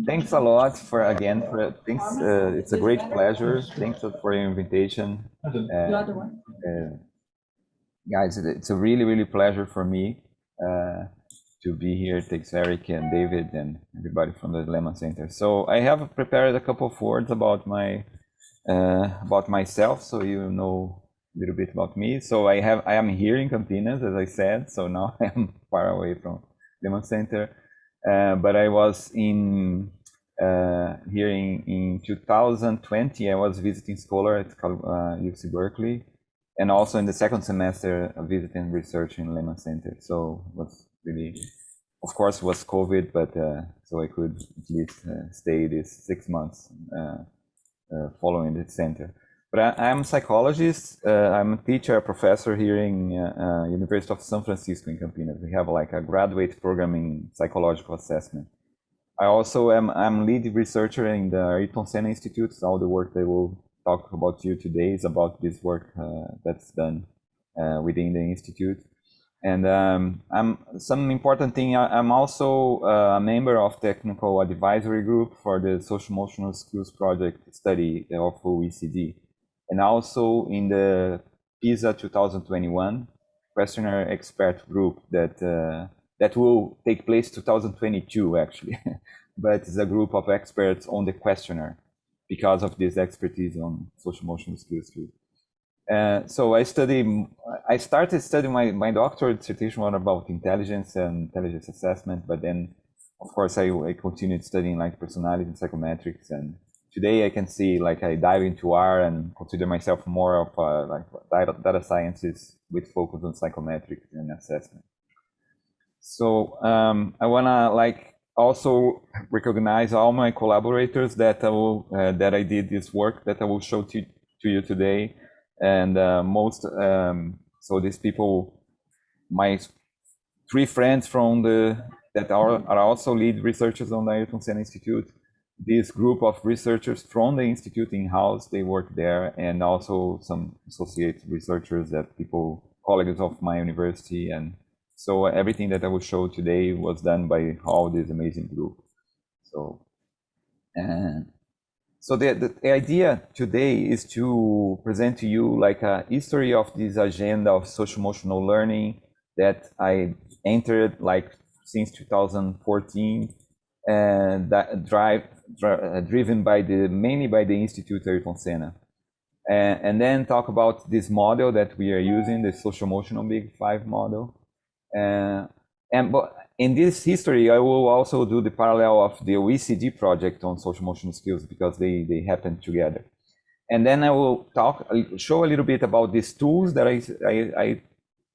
Thanks a lot for thanks. It's a great pleasure. Thanks for your invitation. Guys, it's a really pleasure for me to be here. Thanks Eric and David and everybody from the Lehman Center. So I have prepared a couple of words about myself, so you know a little bit about me. So I am here in Campinas, as I said. So now I am far away from Lehman Center. But I was here in 2020. I was visiting scholar at UC Berkeley, and also in the second semester visiting research in Lehman Center. So it was really, of course, was COVID, but so I could at least stay these 6 months following the center. But I'm a psychologist. I'm a teacher, a professor here in University of San Francisco in Campinas. We have like a graduate program in psychological assessment. I also I'm lead researcher in the Ayrton Senna Institute. So all the work that we'll talk about you today is about this work that's done within the institute. And some important thing. I'm also a member of technical advisory group for the social emotional skills project study of OECD. And also in the PISA 2021 questionnaire expert group that will take place 2022 actually, but it's a group of experts on the questionnaire because of this expertise on social emotional skills too. So I started studying my doctoral dissertation was about intelligence and intelligence assessment, but then of course I continued studying like personality and psychometrics, and today I can see like I dive into R and consider myself more of like data sciences with focus on psychometrics and assessment. So I wanna like also recognize all my collaborators that I did this work that I will show to you today, and so these people, my 3 friends from that are also lead researchers on the Ayrton Senna Institute. This group of researchers from the institute in-house, they work there, and also some associate researchers colleagues of my university. And so everything that I will show today was done by all this amazing group. So, so the idea today is to present to you like a history of this agenda of social emotional learning that I entered like since 2014, and that driven by mainly by the Institute Ayrton Senna, and then talk about this model that we are using, the social emotional Big Five model, but in this history I will also do the parallel of the OECD project on social emotional skills because they happen together, and then I will show a little bit about these tools that I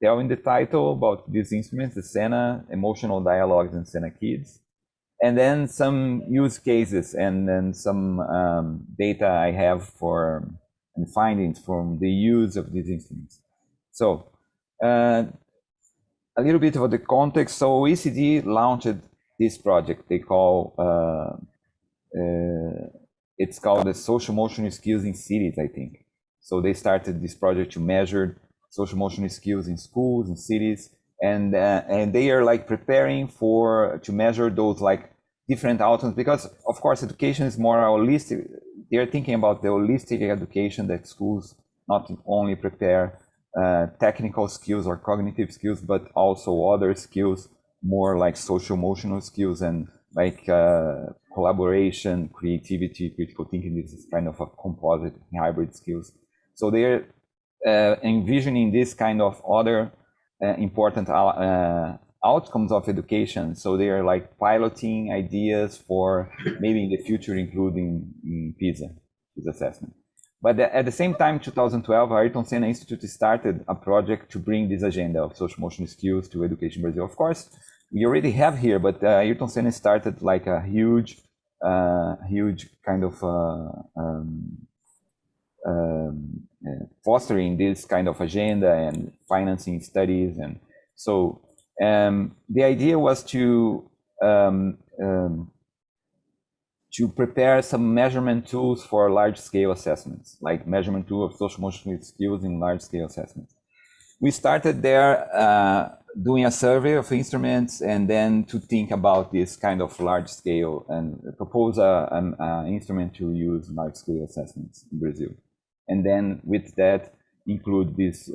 tell in the title about these instruments, the Senna emotional dialogues and Senna Kids. And then some use cases and then some data I have and findings from the use of these instruments. So a little bit of the context. So OECD launched this project. They call it's called the social emotional skills in cities, I think. So they started this project to measure social emotional skills in schools and cities. And they are like preparing to measure those like different outcomes, because of course education is more holistic. They are thinking about the holistic education that schools not only prepare technical skills or cognitive skills, but also other skills, more like social emotional skills and like collaboration, creativity, critical thinking. This is kind of a composite hybrid skills. So they're envisioning this kind of other important outcomes of education. So they are like piloting ideas for maybe in the future, including PISA assessment. But at the same time, 2012, Ayrton Senna Institute started a project to bring this agenda of social emotional skills to education in Brazil. Of course, we already have here, but Ayrton Senna started like a huge kind of fostering this kind of agenda and financing studies. And so the idea was to prepare some measurement tools for large-scale assessments, like measurement tool of social emotional skills in large-scale assessments. We started there doing a survey of instruments, and then to think about this kind of large scale and propose an instrument to use large scale assessments in Brazil. And then with that, include this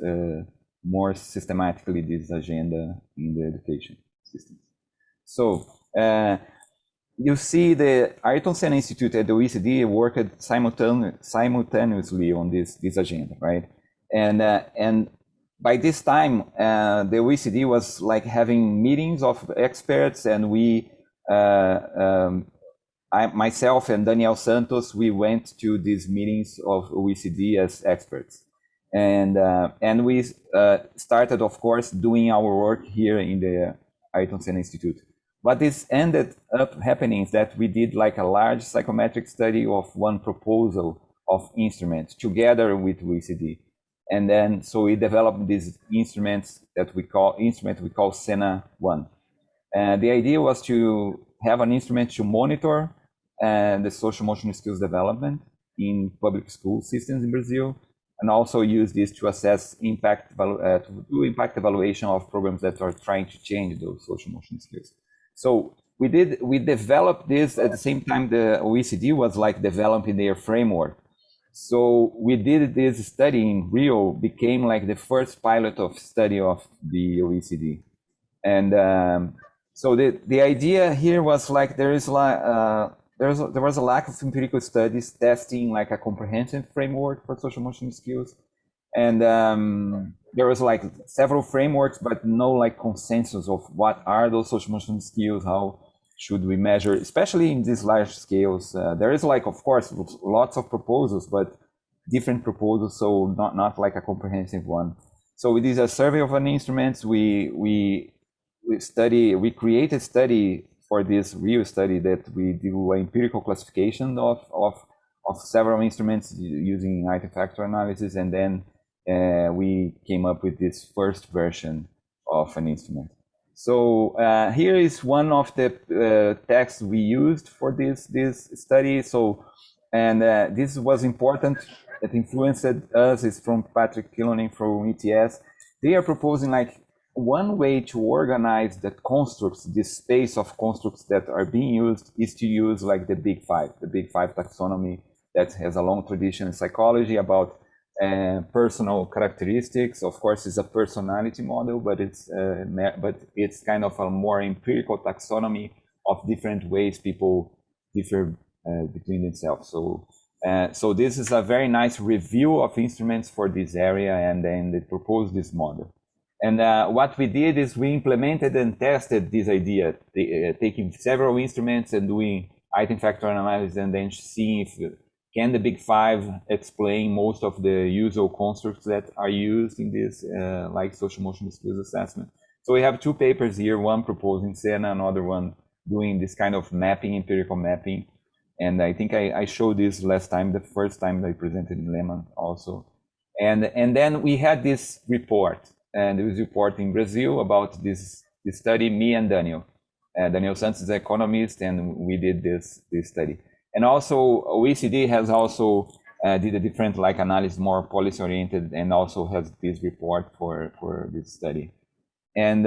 more systematically this agenda in the education system. So you see the Ayrton Senna Institute at the OECD worked simultaneously on this agenda, right? And by this time, the OECD was like having meetings of experts, and myself and Daniel Santos, we went to these meetings of OECD as experts. And we started, of course, doing our work here in the Ayrton Senna Institute. But this ended up happening is that we did like a large psychometric study of one proposal of instruments together with OECD. And then, so we developed these instruments that we call Senna 1. The idea was to have an instrument to monitor the social emotional skills development in public school systems in Brazil, and also use this to assess impact, to do impact evaluation of programs that are trying to change those social emotional skills. So we developed this at the same time the OECD was like developing their framework. So we did this study in Rio, became like the first pilot of study of the OECD. And so the idea here was like there was a lack of empirical studies testing like a comprehensive framework for social emotional skills. And there was like several frameworks, but no like consensus of what are those social emotional skills, how should we measure, especially in these large scales. There is like, of course, lots of proposals, but different proposals, so not like a comprehensive one. So we did a survey of an instruments. We created study for this real study that we do an empirical classification of several instruments using item factor analysis, and then we came up with this first version of an instrument. So here is one of the texts we used for this study. So, and this was important. That influenced us is from Patrick Killoning from ETS. They are proposing like one way to organize the constructs, this space of constructs that are being used, is to use like the Big Five taxonomy that has a long tradition in psychology about personal characteristics. Of course, it's a personality model, but it's kind of a more empirical taxonomy of different ways people differ between themselves. So this is a very nice review of instruments for this area, and then they proposed this model. And what we did is we implemented and tested this idea, taking several instruments and doing item factor analysis, and then seeing if can the Big Five explain most of the usual constructs that are used in this like social emotional skills assessment. So we have two papers here, one proposing Senna, another one doing this kind of mapping, empirical mapping. And I think I showed this last time, the first time that I presented in Lehman also. And then we had this report, and it was report in Brazil about this study, me and Daniel. Daniel Santos is an economist, and we did this study. And also OECD has also did a different like analysis, more policy oriented, and also has this report for this study. And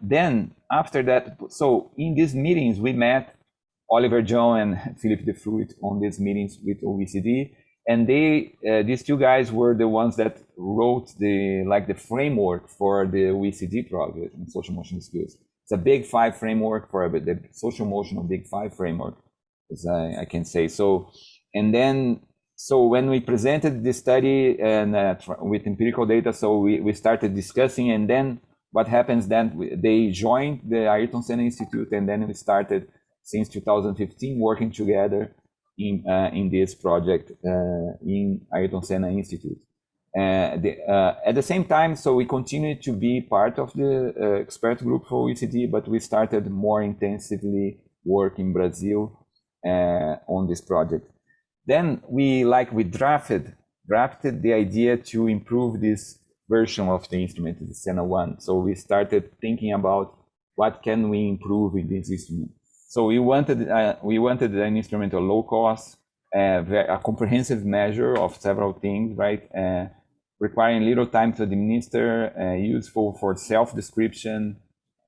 then after that, so in these meetings, we met Oliver John and Philippe de Fruit on these meetings with OECD. And these two guys were the ones that wrote the framework for the OECD project in social emotional skills. It's a Big Five framework for the social emotional Big Five framework, as I can say. So, and then, so when we presented this study and with empirical data, so we started discussing, and then what happens then, they joined the Ayrton Senna Institute, and then we started since 2015 working together in this project in Ayrton Senna Institute. At the same time, so we continued to be part of the expert group for OECD, but we started more intensively work in Brazil on this project. Then we drafted the idea to improve this version of the instrument, the Senna 1. So we started thinking about what can we improve in this instrument. So we wanted an instrument of low cost, a comprehensive measure of several things, right? requiring little time to administer, useful for self-description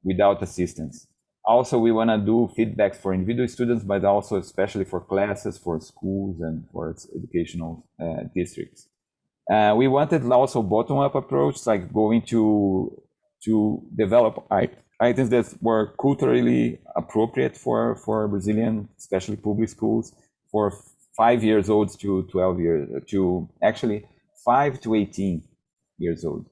without assistance. Also, we want to do feedbacks for individual students, but also especially for classes, for schools, and for educational districts. We wanted also bottom-up approach, like going to develop items that were culturally appropriate for Brazilian, especially public schools, for 5 years old to 12 years, to actually 5 to 18 years old.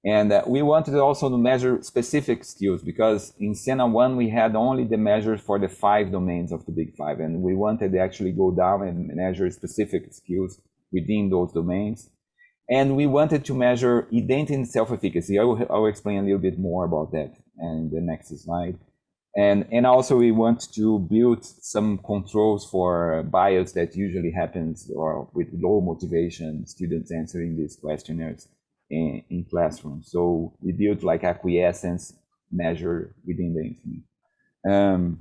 And we wanted also to measure specific skills, because in Sena 1 we had only the measures for the 5 domains of the Big Five, and we wanted to actually go down and measure specific skills within those domains. And we wanted to measure identity and self-efficacy. I will explain a little bit more about that in the next slide. And also we want to build some controls for bias that usually happens or with low motivation students answering these questionnaires in classrooms. So we built like acquiescence measure within the instrument.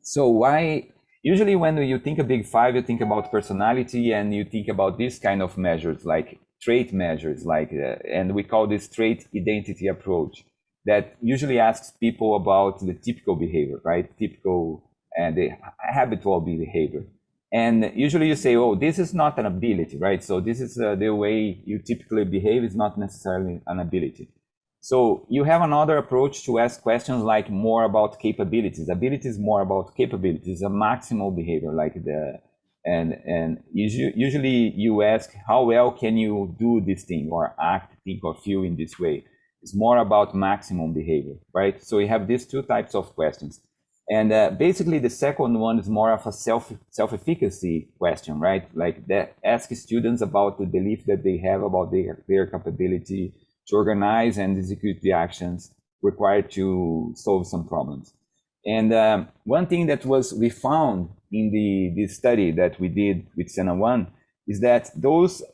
So why, usually when you think of Big Five, you think about personality and you think about this kind of measures, like trait measures, like, and we call this trait identity approach, that usually asks people about the typical behavior, right? Typical and the habitual behavior. And usually you say, oh, this is not an ability, right? So this is the way you typically behave is not necessarily an ability. So you have another approach to ask questions like more about capabilities. Ability is more about capabilities, a maximal behavior, like and usually you ask how well can you do this thing or act, think, or feel in this way. It's more about maximum behavior, right? So we have these two types of questions. And basically the second one is more of a self-efficacy question, right? Like that asks students about the belief that they have about their capability to organize and execute the actions required to solve some problems. And one thing that we found in the study that we did with Sena 1 is that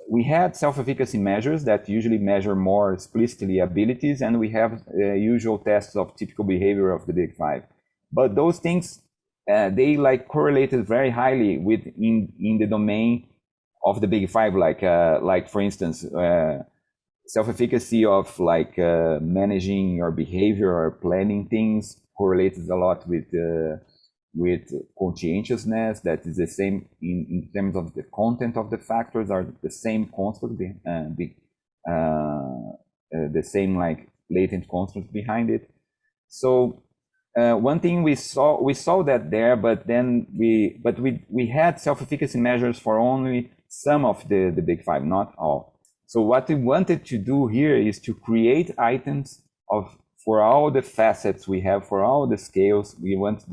we had self-efficacy measures that usually measure more explicitly abilities, and we have usual tests of typical behavior of the Big Five. But those things, they like correlated very highly with in the domain of the Big Five, like for instance, self-efficacy of like managing your behavior or planning things correlated a lot with conscientiousness. That is the same in terms of the content of the factors are the same construct, the same like latent construct behind it. So one thing we saw that there, but then we had self-efficacy measures for only some of the Big Five, not all. So what we wanted to do here is to create items for all the facets we have, for all the scales. We want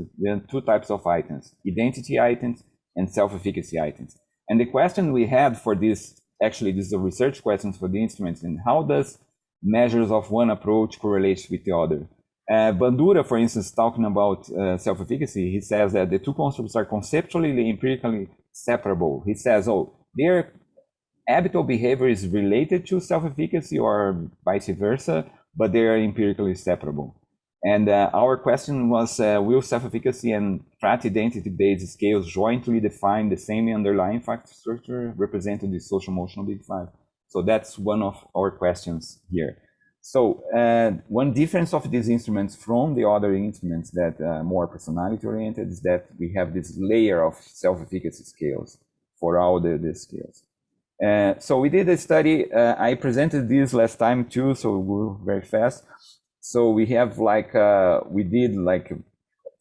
two types of items: identity items and self-efficacy items. And the question we had for this, actually, this is a research question for the instruments, and how does measures of one approach correlate with the other? Bandura, for instance, talking about self-efficacy, he says that the two constructs are conceptually and empirically separable. He says, oh, their habitual behavior is related to self-efficacy or vice versa, but they are empirically separable. And our question was, will self-efficacy and trait identity-based scales jointly define the same underlying factor structure represented in the social-emotional Big Five? So that's one of our questions here. So one difference of these instruments from the other instruments that are more personality-oriented is that we have this layer of self-efficacy scales for all the scales. So we did a study. I presented this last time too, so we'll go very fast. So we have like, we did like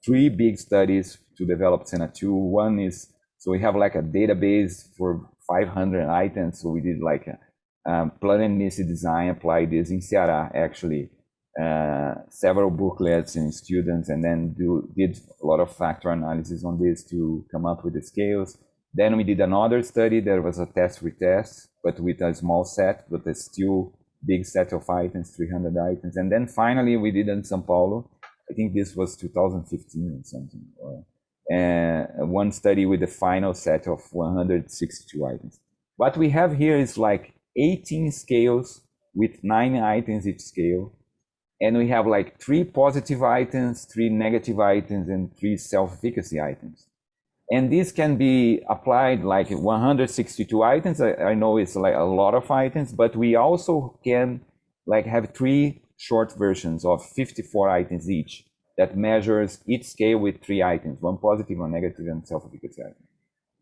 3 big studies to develop Sena 2. One is, so we have like a database for 500 items. So we did like a planning design, applied this in Ceará, actually, several booklets and students, and then did a lot of factor analysis on this to come up with the scales. Then we did another study. There was a test-retest, but with a small set, but a still big set of items, 300 items. And then finally, we did in São Paulo. I think this was 2015 or something. One study with the final set of 162 items. What we have here is like 18 scales with 9 items each scale. And we have like 3 positive items, 3 negative items, and 3 self-efficacy items. And this can be applied like 162 items. I know it's like a lot of items, but we also can like have 3 short versions of 54 items each that measures each scale with 3 items, 1 positive, 1 negative, and self-efficacy item.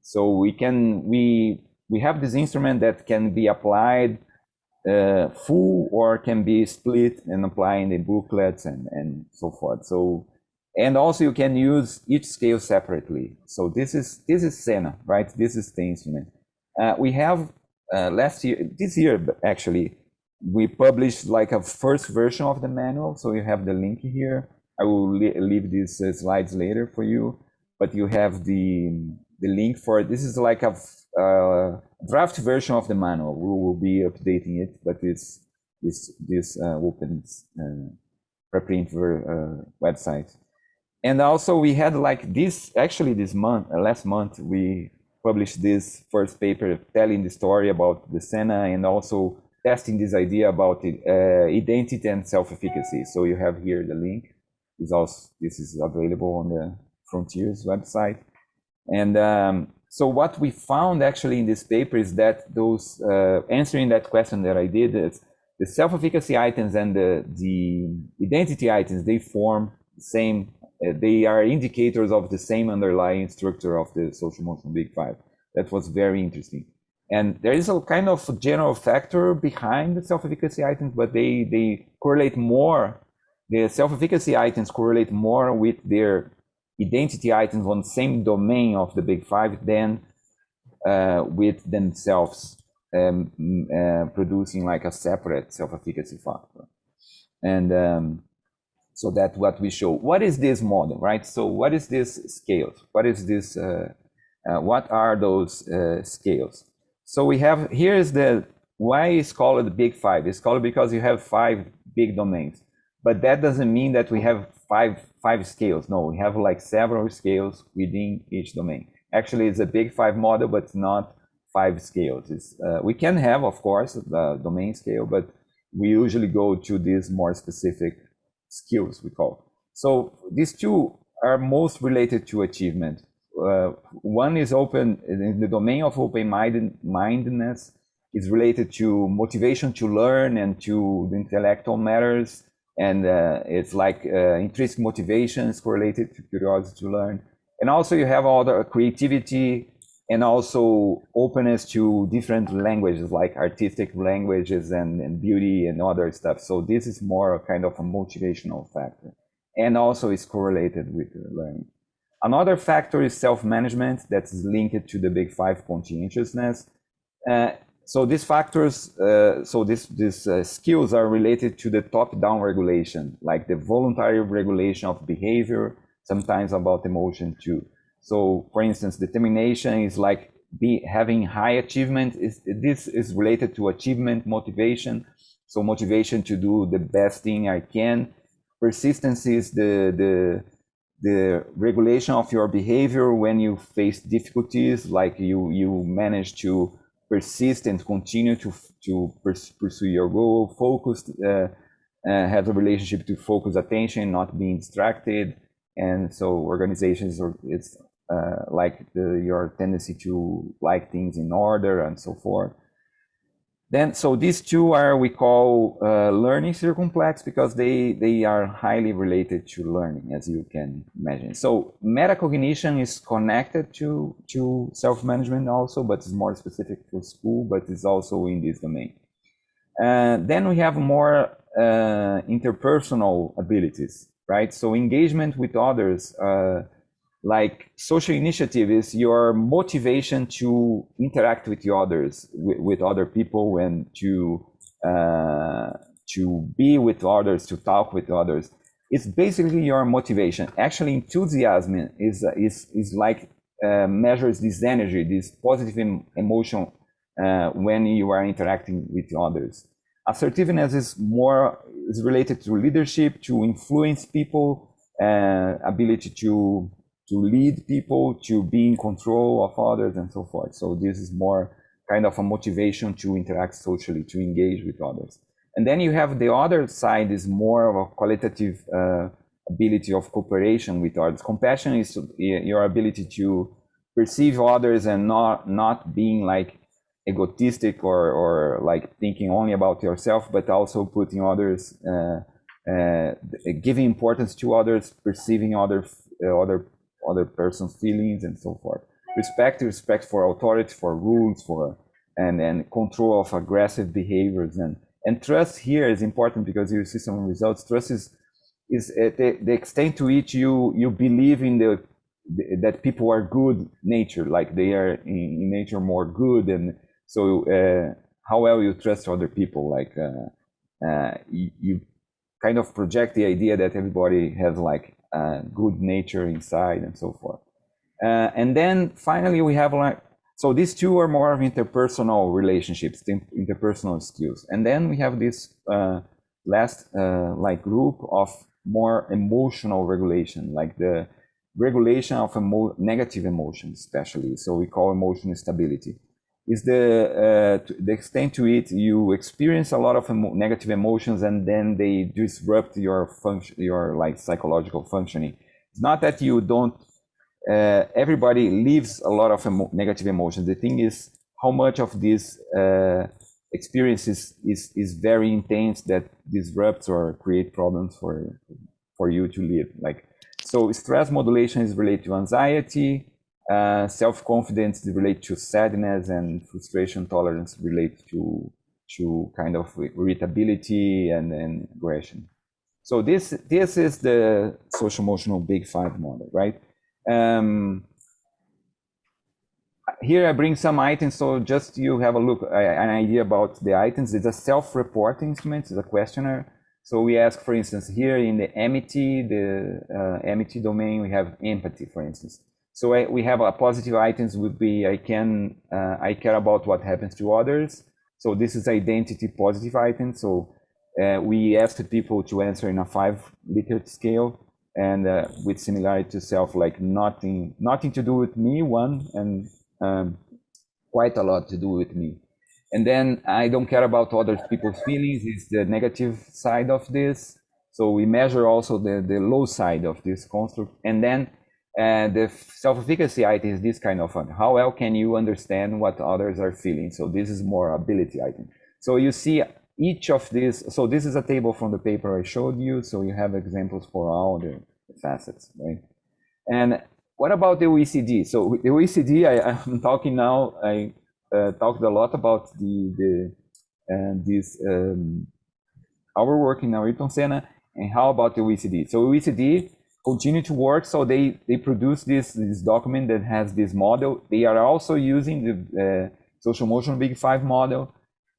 So we have this instrument that can be applied full or can be split and apply in the booklets and so forth. So, and also you can use each scale separately. So this is Senna, right? This is the instrument. We have this year actually, we published like a first version of the manual. So you have the link here. I will leave these slides later for you, but you have the link for it. This is like a draft version of the manual. We will be updating it, but it's this open preprint website. And also we had like this, actually this month, last month, we published this first paper telling the story about the Senna and also testing this idea about identity and self-efficacy. So you have here the link. This is available on the Frontiers website. And so what we found actually in this paper is that those answering that question that I did, is the self-efficacy items and the identity items, they form the same, they are indicators of the same underlying structure of the social emotional big five. That was very interesting. And there is a kind of general factor behind the self-efficacy items, but they correlate more. The self-efficacy items correlate more with their identity items on the same domain of the big five than with themselves producing like a separate self-efficacy factor. And so that's what we show. What is this model, right? So what is this scales? What is this? What are those scales? So we have, here is why it's called the big five. It's called because you have 5 big domains, but that doesn't mean that we have five scales. No, we have like several scales within each domain. Actually, it's a big 5 model, but it's not 5 scales. We can have, of course, the domain scale, but we usually go to these more specific skills we call. So these 2 are most related to achievement. One is open in the domain of open-mindedness, is related to motivation to learn and to the intellectual matters. And it's like intrinsic motivation is correlated to curiosity to learn. And also you have all the creativity and also openness to different languages, like artistic languages and beauty and other stuff. So this is more a kind of a motivational factor. And also is correlated with learning. Another factor is self-management that is linked to the big 5 conscientiousness. So these factors, these skills are related to the top-down regulation, like the voluntary regulation of behavior, sometimes about emotion too. So for instance, determination is like having high achievement. This is related to achievement motivation. So motivation to do the best thing I can. Persistence is the regulation of your behavior when you face difficulties, like you manage to persist and continue to pursue your goal. Focused has a relationship to focus attention, not being distracted. And so organizations, it's like your tendency to like things in order and so forth. Then, so these 2 are, we call learning circumflex because they are highly related to learning, as you can imagine. So metacognition is connected to self-management also, but it's more specific for school, but it's also in this domain. Then we have more interpersonal abilities, right? So engagement with others, like social initiative is your motivation to interact with the others, with other people, and to be with others, to talk with others. It's basically your motivation. Actually, enthusiasm is like measures this energy, this positive emotion when you are interacting with others. Assertiveness is related to leadership, to influence people, ability to lead people, to be in control of others, and so forth. So this is more kind of a motivation to interact socially, to engage with others. And then you have the other side is more of a qualitative ability of cooperation with others. Compassion is your ability to perceive others and not being like egotistic or like thinking only about yourself, but also putting others, giving importance to others, perceiving other person's feelings and so forth. Respect for authority, for rules, for and control of aggressive behaviors, and trust here is important because you see some results. Trust is the extent to which you believe in that people are good nature, like they are in nature more good, and so how well you trust other people, like you kind of project the idea that everybody has like good nature inside and so forth. And then finally we have like, so these two are more of interpersonal relationships, interpersonal skills. And then we have this last like group of more emotional regulation, like the regulation of negative emotions, especially. So we call emotional stability. Is the extent to it you experience a lot of negative emotions and then they disrupt your function, your like psychological functioning. It's not that you don't. Everybody lives a lot of negative emotions. The thing is how much of this experience is very intense that disrupts or create problems for you to live. Like, so stress modulation is related to anxiety, self-confidence is related to sadness, and frustration tolerance related to kind of irritability and aggression. So this is the social emotional big five model, right? Here I bring some items, so just you have a look, an idea about the items. It's a self-reporting instrument, it's a questionnaire. So we ask, for instance, here in the amity, amity domain, we have empathy, for instance. So we have a positive items would be I care about what happens to others. So this is identity positive item. So we asked people to answer in a 5 Likert scale, and with similarity to self, like nothing to do with me, 1, and quite a lot to do with me. And then I don't care about other people's feelings is the negative side of this. So we measure also the low side of this construct. And then the self-efficacy item is this kind of one. How well can you understand what others are feeling? So this is more ability item. So you see each of these. So this is a table from the paper I showed you. So you have examples for all the facets, right? And what about the OECD? So the OECD, I'm talking now, I talked a lot about our work in Ayrton Senna, and how about the OECD? So OECD continue to work, so they produce this document that has this model. They are also using the social emotional big five model.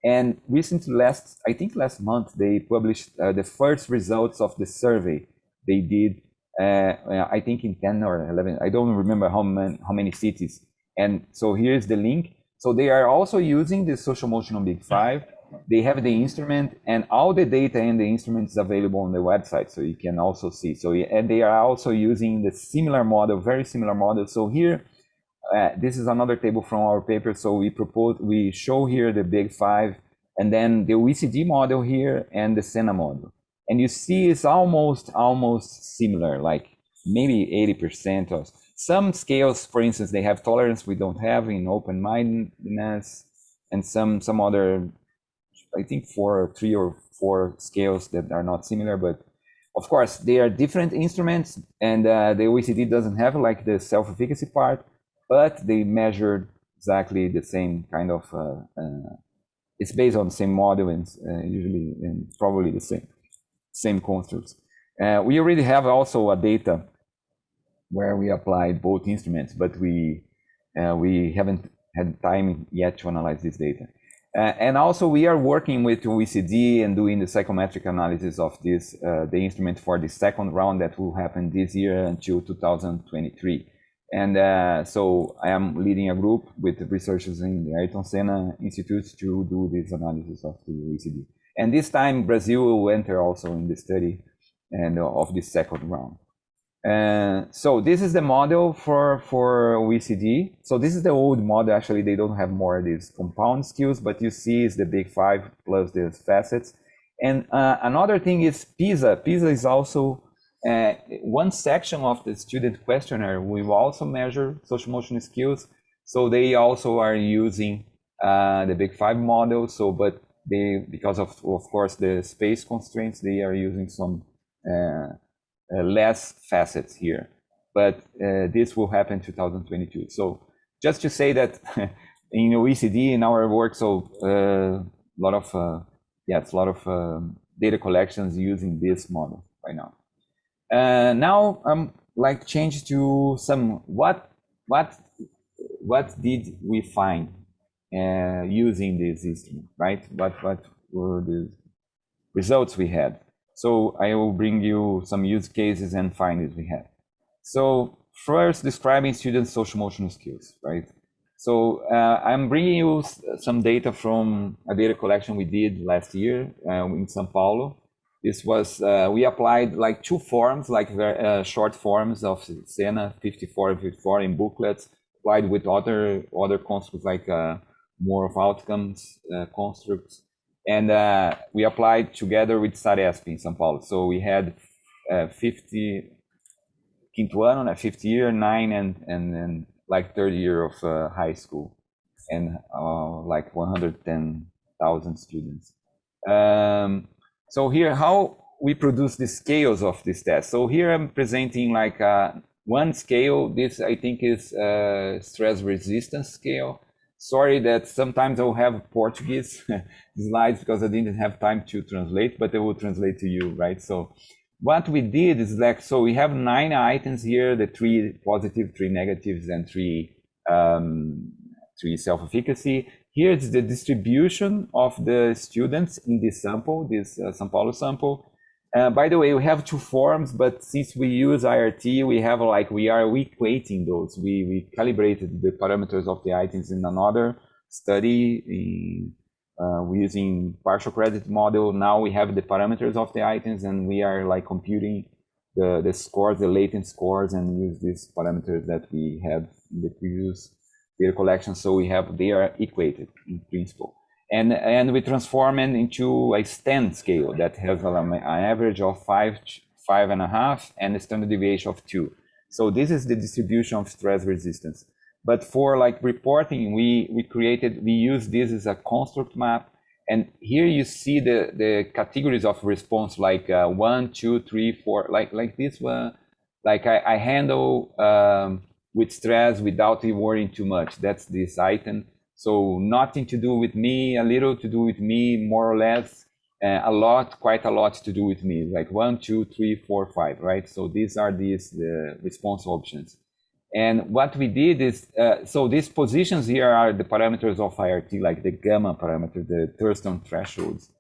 And recently, I think last month, they published the first results of the survey they did, I think in 10 or 11, I don't remember how many cities. And so here's the link. So they are also using the social emotional big five. They have the instrument, and all the data in the instrument is available on the website, so you can also see. So, and they are also using the similar model, very similar model. So here, this is another table from our paper. So we show here the big five, and then the OECD model here, and the Senna model. And you see it's almost similar, like maybe 80% of some scales. For instance, they have tolerance we don't have in open-mindedness, and some other, I think 3 or 4 scales that are not similar, but of course they are different instruments, and the OECD doesn't have like the self-efficacy part, but they measured exactly the same kind of, it's based on the same model, and usually and probably the same constructs. We already have also a data where we applied both instruments, but we haven't had time yet to analyze this data. And also we are working with OECD and doing the psychometric analysis of this, the instrument for the second round that will happen this year until 2023. And so I am leading a group with researchers in the Ayrton Senna Institute to do this analysis of the OECD. And this time Brazil will enter also in the study and of this second round. So this is the model for OECD. So this is the old model. Actually, they don't have more of these compound skills, but you see is the big five plus the facets. And another thing is PISA. PISA is also one section of the student questionnaire, we will also measure social emotional skills. So they also are using the Big Five model. So, but they, because of course, the space constraints, they are using some less facets here. But this will happen in 2022. So just to say that in OECD, in our work, so a lot of data collections using this model right now. Now I'm like change to some what did we find using this instrument, right? What were the results we had? So I will bring you some use cases and findings we had. So first, describing students' social emotional skills, right? So I'm bringing you some data from a data collection we did last year in São Paulo. This was, we applied like two forms, like short forms of SENA 54 and 54 in booklets, applied with other constructs like more of outcomes constructs. And we applied together with Saresp in São Paulo. So we had 50, quinto ano, 50 year, 9 and like third year of high school, and like 110,000 students. So here, how we produce the scales of this test. So here I'm presenting like one scale. This I think is stress resistance scale. Sorry that sometimes I'll have Portuguese slides because I didn't have time to translate, but I will translate to you, right? So what we did is like, so we have 9 items here, the 3 positive, 3 negatives, and 3 self-efficacy. Here's the distribution of the students in this sample, this São Paulo sample. By the way, we have 2 forms, but since we use IRT, we have like, we are equating those. We calibrated the parameters of the items in another study. We're using partial credit model. Now we have the parameters of the items, and we are like computing the scores, the latent scores, and use these parameters that we had in the previous data collection. So we have, they are equated in principle. And we transform it into a STAND scale that has an average of 5.5, and a standard deviation of 2. So this is the distribution of stress resistance. But for like reporting, we use this as a construct map. And here you see the categories of response, like 1, 2, 3, 4, like this one. Like I handle with stress without worrying too much. That's this item. So nothing to do with me, a little to do with me, more or less, a lot, quite a lot to do with me, like 1, 2, 3, 4, 5, right? So these are the response options. And what we did is, so these positions here are the parameters of IRT, like the gamma parameter, the Thurston thresholds.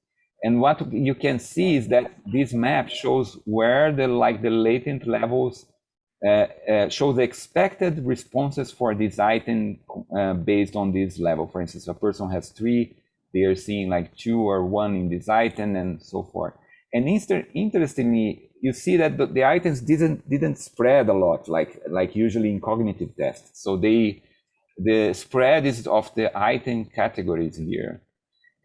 And what you can see is that this map shows where the latent levels show the expected responses for this item based on this level. For instance, a person has 3, they are seeing like 2 or 1 in this item, and so forth. And interestingly, you see that the items didn't spread a lot, like usually in cognitive tests. So the spread is of the item categories here.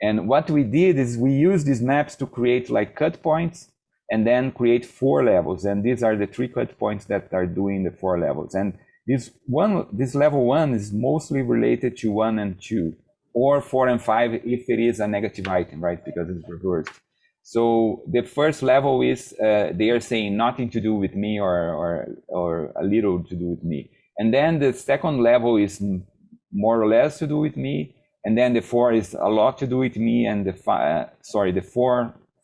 And what we did is we used these maps to create like cut points, and then create 4 levels. And these are the 3 cut points that are doing the 4 levels. And this level 1 is mostly related to 1 and 2, or 4 and 5 if it is a negative item, right? Because it's reversed. So the first level is they are saying nothing to do with me, or a little to do with me. And then the second level is more or less to do with me. And then the 4 is a lot to do with me. And the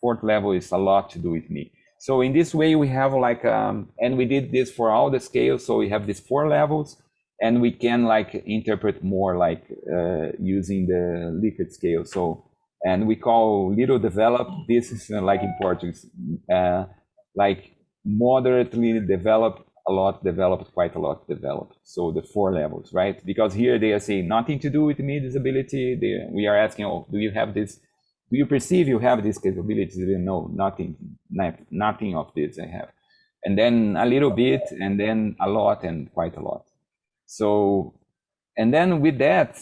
fourth level is a lot to do with me. So in this way, we have like, and we did this for all the scales. So we have these 4 levels, and we can like interpret more like using the Likert scale. So, and we call little developed, this is like in Portuguese, like moderately developed, a lot developed, quite a lot developed. So the 4 levels, right? Because here they are saying nothing to do with me, disability. We are asking, oh, do you have this? Do you perceive you have these capabilities? No, nothing of this I have. And then a little bit, and then a lot, and quite a lot. So, and then with that,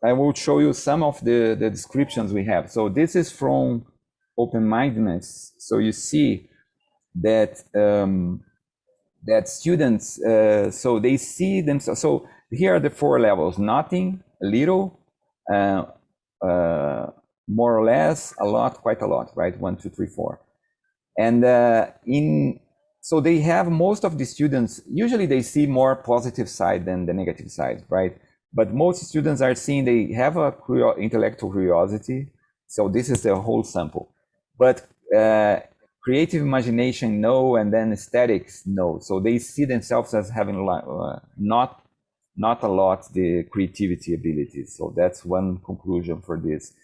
I will show you some of the descriptions we have. So this is from open-mindedness. So you see that that students, so they see themselves. So here are the 4 levels: nothing, a little, more or less, a lot, quite a lot, right? 1, 2, 3, 4. And so they have, most of the students, usually they see more positive side than the negative side, right? But most students are seeing they have a intellectual curiosity. So this is the whole sample. But creative imagination, no, and then aesthetics, no. So they see themselves as having not a lot the creativity abilities. So that's one conclusion for this.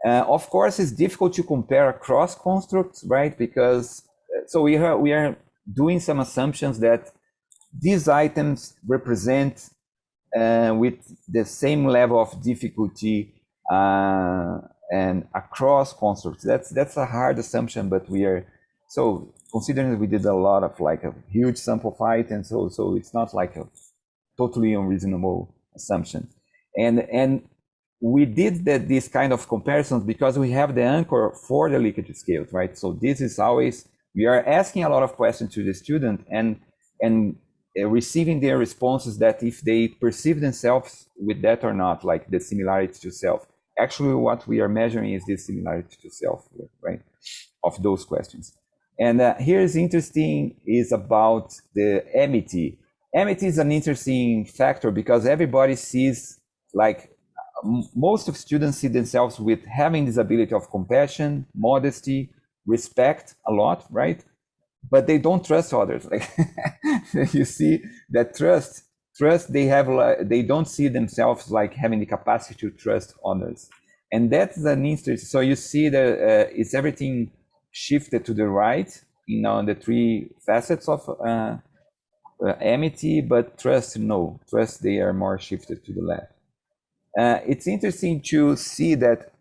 Of course, it's difficult to compare across constructs, right? Because so we are doing some assumptions that these items represent with the same level of difficulty and across constructs. That's a hard assumption, but we are, so considering that we did a lot of like a huge sample of items, so it's not like a totally unreasonable assumption. And we did this kind of comparisons because we have the anchor for the leakage scales, right? So this is always, we are asking a lot of questions to the student and receiving their responses that if they perceive themselves with that or not, like the similarity to self. Actually, what we are measuring is the similarity to self, right? Of those questions. And here is interesting is about the amity. Amity is an interesting factor because everybody sees, like most of students see themselves with having this ability of compassion, modesty, respect a lot, right? But they don't trust others. Like you see that trust they have, they don't see themselves like having the capacity to trust others. And that's an interest. So you see that it's everything shifted to the right, you know, the 3 facets of amity, but trust, no. Trust, they are more shifted to the left. It's interesting to see that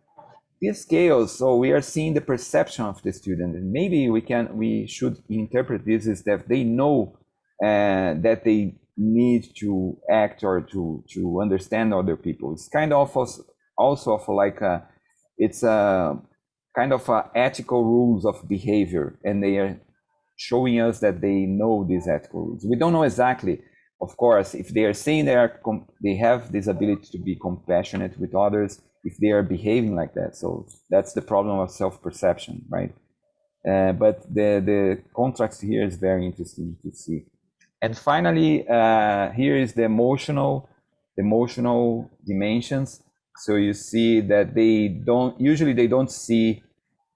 these scales, so we are seeing the perception of the student, and maybe we should interpret this as that they know that they need to act or to understand other people. It's kind of also of like it's a kind of ethical rules of behavior, and they are showing us that they know these ethical rules. We don't know exactly, of course, if they are saying they have this ability to be compassionate with others, if they are behaving like that. So that's the problem of self-perception, right? But the contrast here is very interesting to see. And finally, here is the emotional dimensions. So you see that they don't see,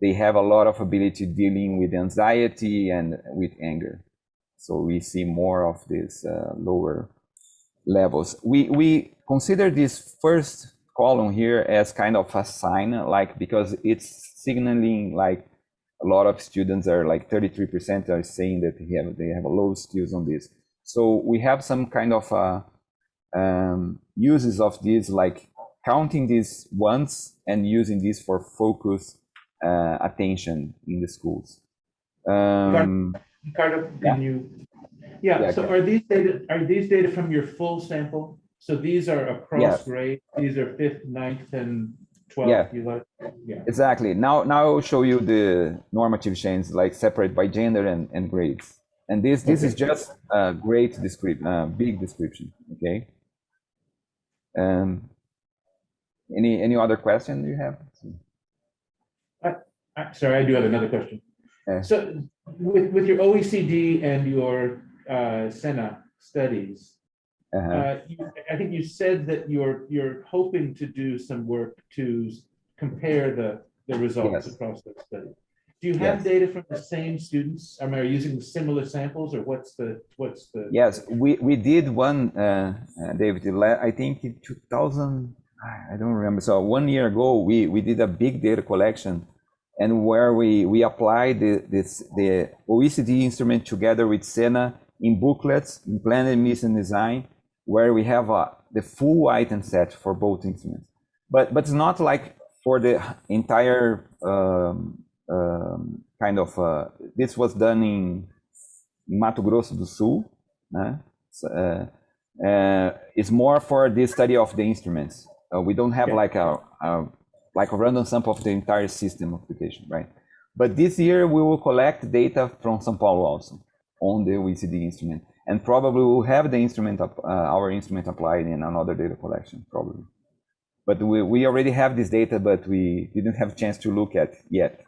they have a lot of ability dealing with anxiety and with anger. So we see more of these lower levels. We consider this first column here as kind of a sign, like, because it's signaling like a lot of students are like 33% are saying that they have a low skills on this. So we have some kind of uses of this, like counting these once and using this for focus attention in the schools. Ricardo, can you? Yeah. So are these data from your full sample? So these are across grade. These are 5th, 9th, and 12th. Yeah. Exactly. Now I will show you the normative chains, like separate by gender and grades. And this is just a great description, big description. Okay. Any other question you have? Sorry, I do have another question. So with your OECD and your SENA studies, I think you said that you're hoping to do some work to compare the results across the study. Do you have data from the same students? Are you using similar samples, or what's the? Yes, we did one, David. I think in 2000, I don't remember. So 1 year ago, we did a big data collection, and where we applied the OECD instrument together with SENA in booklets, in planned mission design, where we have the full item set for both instruments. But it's not like for the entire kind of, this was done in Mato Grosso do Sul. It's more for the study of the instruments. We don't have like a random sample of the entire system application, right? But this year we will collect data from São Paulo also on the OECD instrument, and probably we'll have the instrument, our instrument applied in another data collection, probably. But we already have this data, but we didn't have a chance to look at yet.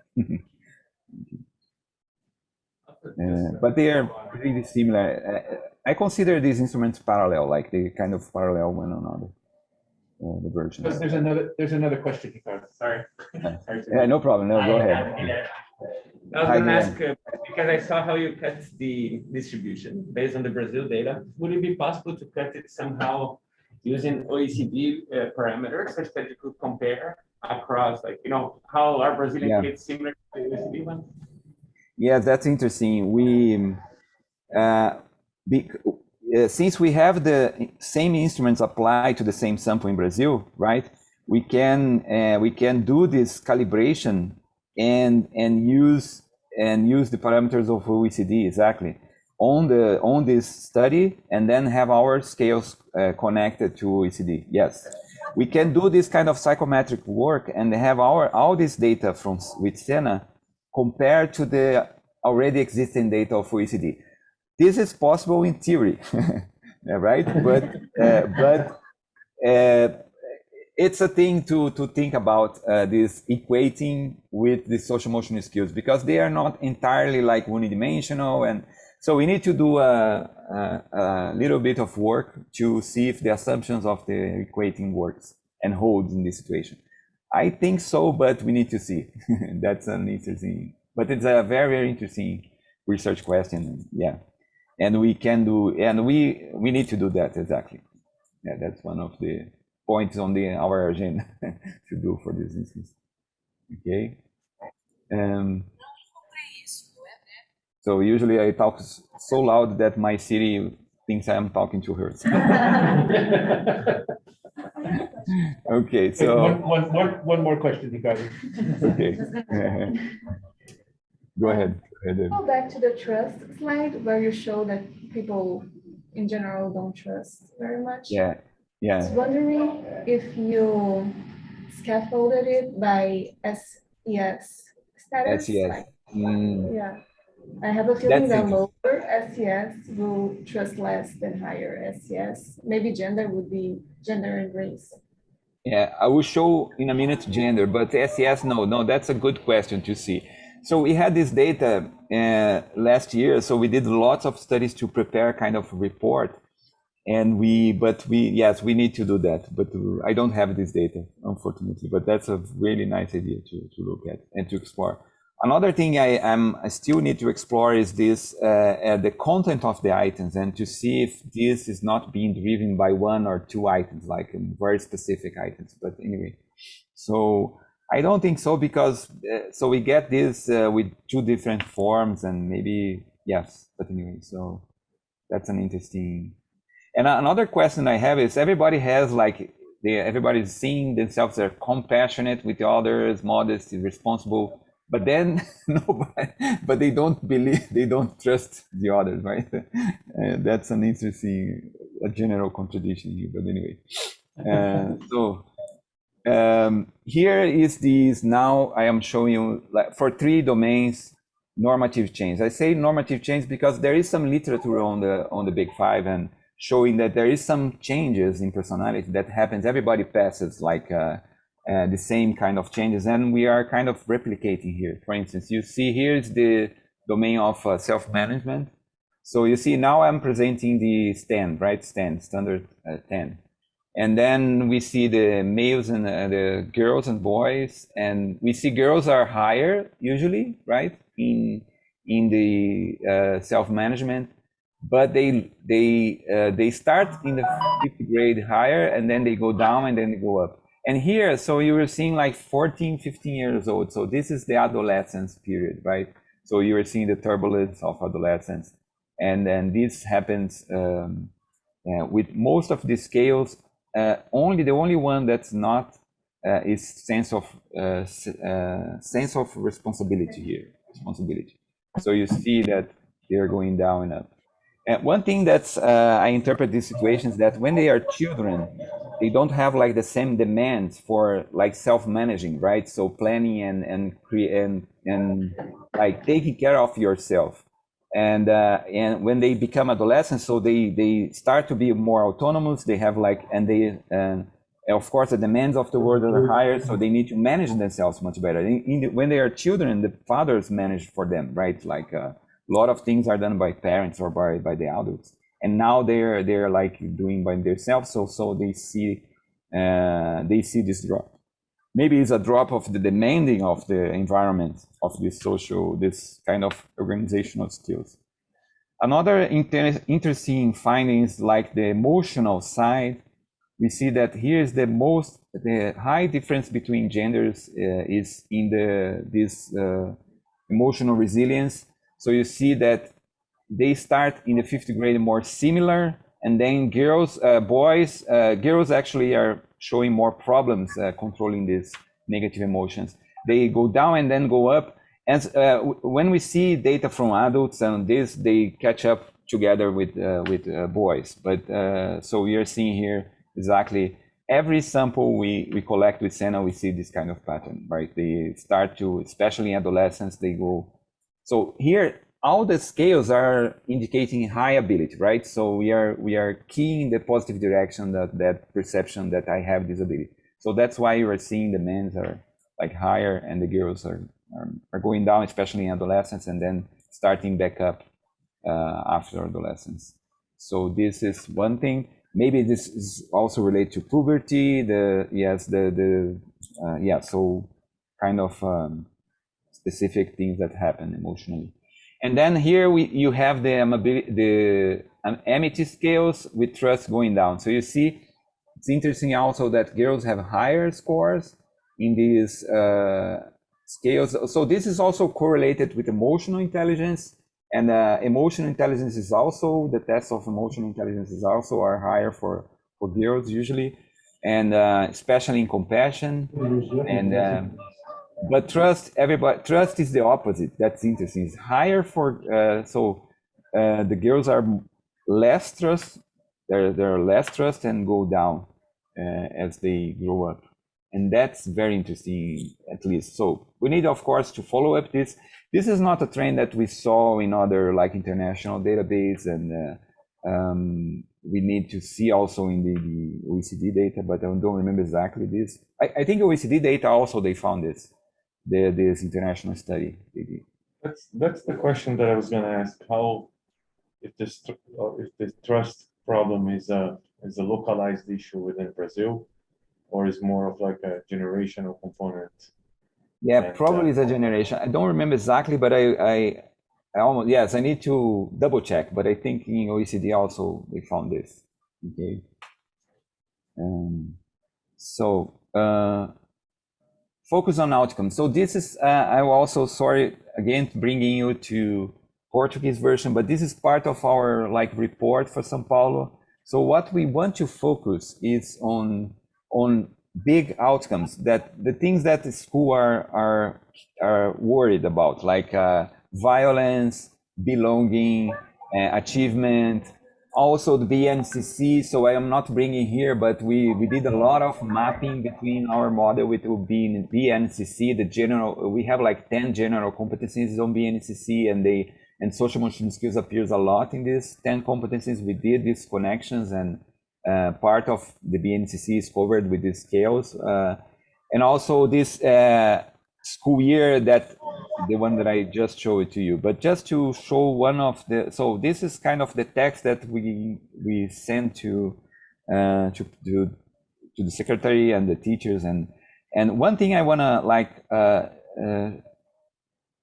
But they are pretty similar. I consider these instruments parallel, like they kind of parallel one another. The versions. There's another question, Ricardo. Sorry. Yeah, no problem. No, go ahead. I was going to ask, because I saw how you cut the distribution based on the Brazil data. Would it be possible to cut it somehow using OECD parameters such that you could compare across, like, you know, how are Brazilian kids similar to the OECD ones? Yeah, that's interesting. We, since we have the same instruments applied to the same sample in Brazil, right? We can do this calibration and use the parameters of OECD exactly on this study, and then have our scales connected to OECD. Yes, we can do this kind of psychometric work and have all this data with Sena compared to the already existing data of OECD. This is possible in theory, right? But it's a thing to think about this equating with the social emotional skills, because they are not entirely like unidimensional, and so we need to do a little bit of work to see if the assumptions of the equating works and holds in this situation. I think so, but we need to see. That's an interesting, but it's a very, very interesting research question. Yeah. And we can do, and we need to do that exactly. Yeah, that's one of the points on our agenda to do for this instance. Okay. So usually I talk so loud that my Siri thinks I am talking to her. Okay, so one more question, Ricardo. Okay. Go ahead. Go back to the trust slide where you show that people in general don't trust very much. Yeah. I was wondering if you scaffolded it by SES status. SES. Like, yeah. I have a feeling that lower SES will trust less than higher SES. Maybe gender would be gender and race. Yeah, I will show in a minute gender, but SES, no, that's a good question to see. So we had this data last year, so we did lots of studies to prepare kind of a report, and yes, we need to do that, but I don't have this data, unfortunately, but that's a really nice idea to look at and to explore. Another thing I still need to explore is this, the content of the items, and to see if this is not being driven by one or two items, like very specific items, but anyway, so I don't think so, because so we get this with two different forms, and maybe yes, but anyway, so that's an interesting. And another question I have is, everybody has like everybody's seeing themselves as compassionate with the others, modest, responsible, but then but they don't believe, they don't trust the others, right? That's an interesting, a general contradiction here, but anyway, so. Here is these, now I am showing you like for 3 domains, normative change. I say normative change because there is some literature on the Big Five and showing that there is some changes in personality that happens. Everybody passes like the same kind of changes, and we are kind of replicating here. For instance, you see here is the domain of self-management. So you see now I'm presenting the STAN, right? STAN, standard 10. And then we see the males and the girls and boys, and we see girls are higher usually, right, in the self-management, but they start in the 5th grade higher, and then they go down, and then they go up. And here, so you were seeing like 14, 15 years old. So this is the adolescence period, right? So you were seeing the turbulence of adolescence, and then this happens with most of the scales. The only one that's not is sense of responsibility here. So you see that they are going down and up. And one thing that's I interpret these situations that when they are children, they don't have like the same demands for like self-managing, right? So planning and like taking care of yourself. And when they become adolescents, so they start to be more autonomous. They have like, and of course the demands of the world are higher, so they need to manage themselves much better. When they are children, the fathers manage for them, right? Like a lot of things are done by parents or by the adults, and now they're like doing by themselves. So they see this drop. Maybe it's a drop of the demanding of the environment, of this kind of organizational skills. Another interesting finding is like the emotional side. We see that here is the high difference between genders is in this emotional resilience. So you see that they start in the 5th grade more similar, and then girls actually are showing more problems controlling these negative emotions. They go down and then go up. And when we see data from adults and this, they catch up together with boys. But so we are seeing here exactly every sample we collect with Senna, we see this kind of pattern, right? They start to, especially in adolescents, they go. So here, all the scales are indicating high ability, right? So we are keying in the positive direction, that perception that I have this ability. So that's why you are seeing the men are like higher and the girls are going down, especially in adolescence, and then starting back up after adolescence. So this is one thing. Maybe this is also related to puberty. So kind of specific things that happen emotionally. And then here you have the amity scales with trust going down. So you see, it's interesting also that girls have higher scores in these scales. So this is also correlated with emotional intelligence, and emotional intelligence is also, the tests of emotional intelligence is also are higher for girls usually, and especially in compassion. And but trust is the opposite. That's interesting. It's higher for the girls are less trust. They're less trust and go down as they grow up, and that's very interesting, at least. So we need, of course, to follow up this. This is not a trend that we saw in other like international database, and we need to see also in the OECD data, but I don't remember exactly this. I think OECD data also they found this international study. That's the question that I was going to ask. How, if the trust problem is a localized issue within Brazil, or is more of like a generational component? Yeah, probably it's a generation. I don't remember exactly, but I almost, yes, I need to double check, but I think in OECD also we found this. Okay. Focus on outcomes. So this is, I'm also sorry again bringing you to Portuguese version, but this is part of our like report for São Paulo. So what we want to focus is on big outcomes, that the things that the school are worried about, like violence, belonging, achievement, also the BNCC. So I am not bringing here, but we did a lot of mapping between our model with BNCC, the general, we have like 10 general competencies on BNCC, and social emotional skills appears a lot in these 10 competencies. We did these connections, and part of the BNCC is covered with these scales. And also this school year, that the one that I just showed to you, but just to show one of the, so this is kind of the text that we sent to the secretary and the teachers, and one thing I want to like